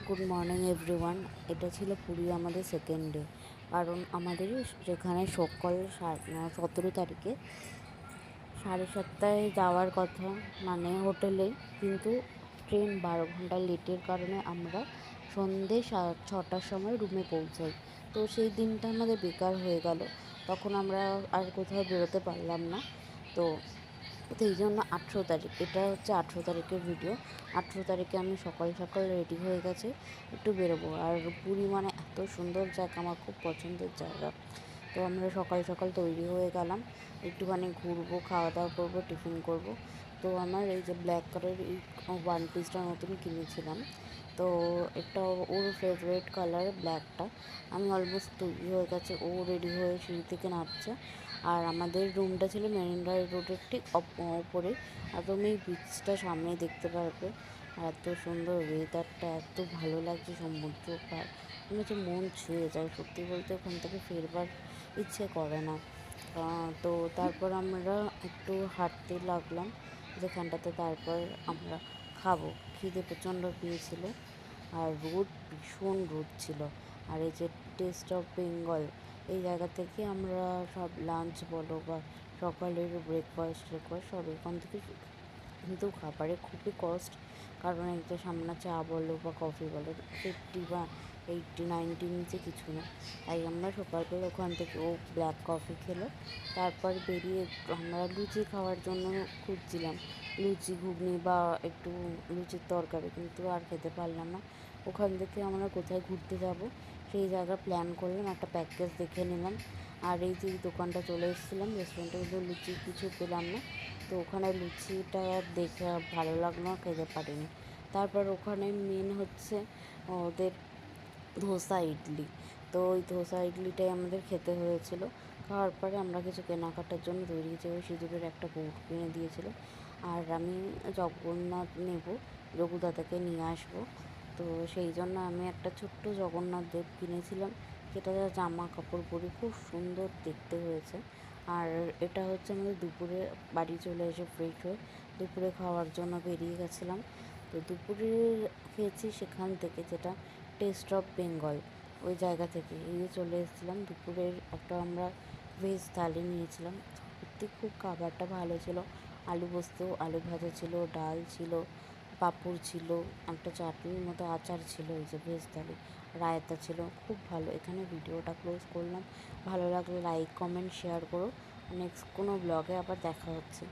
Good morning everyone. এটা ছিল পুরী আমাদের সেকেন্ড ডে। কারণ আমাদের যেখানে সকাল 17 তারিখে 7:30টায় যাওয়ার কথা, মানে হোটেলে, কিন্তু ট্রেন 12 ঘন্টা লেটের কারণে আমরা সন্ধে 6টার সময় রুমে পৌঁছাই। তো সেই দিনটা আমাদের বেকার হয়ে গেল। তখন আমরা আর কোথাও বেরোতে পারলাম না। তো এই জন্য 18 তারিখ, এটা হচ্ছে 18 তারিখের ভিডিও। 18 তারিখে আমি সকাল সকাল রেডি হয়ে গেছে, একটু বেরোবো। আর পুরী মানে এত সুন্দর জায়গা, আমার খুব পছন্দের জায়গা। তো আমরা সকাল সকাল তৈরি হয়ে গেলাম, একটুখানি ঘুরবো, খাওয়া দাওয়া করবো, টিফিন করব। তো আমার এই যে ব্ল্যাক কালারের এই ওয়ান পিসটা নতুন কিনেছিলাম, তো এটা ওর ফেভারিট কালার ব্ল্যাকটা। আমি অলমোস্ট তৈরি হয়ে গেছে, ও রেডি হয়ে সিঁড়ি থেকে নামছে। আর আমাদের রুমটা ছিল মেরিন ড্রাইভ রোডের ঠিক ওপরে, আর তুমি বিচটা সামনেই দেখতে পারবে। আর এত সুন্দর ওয়েদারটা, এত ভালো লাগছে, সমুদ্র পার মনে হচ্ছে মন ছুঁয়ে যায়। সত্যি বলতে ওখান থেকে ফেরবার ইচ্ছে করে না। তো তারপর আমরা একটু হাঁটতে লাগলাম যেখানটাতে, তারপর আমরা খাবো। খিদে প্রচণ্ড পেয়েছিল, আর রোদ, ভীষণ রোদ ছিল। আর এই যে টেস্ট অফ বেঙ্গল, এই জায়গা থেকে আমরা সব লাঞ্চ বলো বা সকালের ব্রেকফাস্ট সব এখান থেকে। কিন্তু খাবারে খুবই কস্ট, কারণ এই যে সামনে চা বলো বা কফি বলো, 50 বা 80-90 নিচে কিছু না। তাই আমরা সকালবেলা ওখান থেকে ও ব্ল্যাক কফি খেলো। তারপর বেরিয়ে আমরা লুচি খাওয়ার জন্য খুঁজছিলাম, লুচি ঘুগনি বা একটু লুচির তরকারি, কিন্তু আর খেতে পারলাম না। ওখান থেকে আমরা কোথায় ঘুরতে যাব সেই জায়গা প্ল্যান করলাম, একটা প্যাকেজ দেখে নিলাম। আর এই যে দোকানটা চলে এসেছিলাম রেস্টুরেন্টে, কিন্তু লুচি কিছু পেলাম না। তো ওখানে লুচিটা দেখে ভালো লাগলো না, খেতে পারিনি। তারপর ওখানে মেন হচ্ছে ওদের ধোসা ইডলি। তো ওই ধোসা ইডলিটাই আমাদের খেতে হয়েছিল। খাওয়ার পরে আমরা কিছু কেনাকাটার জন্য বেরিয়েছি। ওই সিঁদুরের একটা কৌটো কিনে দিয়েছিল। আর আমি জগন্নাথ নেব, রঘুদাদাকে নিয়ে আসবো। তো সেই জন্য আমি একটা ছোট্ট জগন্নাথ দেব কিনেছিলাম, যেটা জামা কাপড় পরে খুব সুন্দর দেখতে হয়েছে। আর এটা হচ্ছে আমাদের দুপুরে বাড়ি চলে এসে ফ্রেশ হয়ে দুপুরে খাওয়ার জন্য বেরিয়ে গেছিলাম। তো দুপুরে খেয়েছি সেখান থেকে, যেটা টেস্ট অফ বেঙ্গল, ওই জায়গা থেকে এই যে চলে এসেছিলাম। দুপুরের একটা আমরা ভেজ থালি নিয়েছিলাম, সত্যি খুব খাবারটা ভালো ছিল। আলু পোস্ত, আলু ভাজা ছিল, ডাল ছিল, পাঁপড় ছিল, একটা চাটনির মতো আচার ছিল, এই যে ভেজ থালি, রায়তা ছিল, খুব ভালো। এখানে ভিডিওটা ক্লোজ করলাম। ভালো লাগলে লাইক কমেন্ট শেয়ার করো। নেক্সট কোনো ব্লগে আবার দেখা হচ্ছে।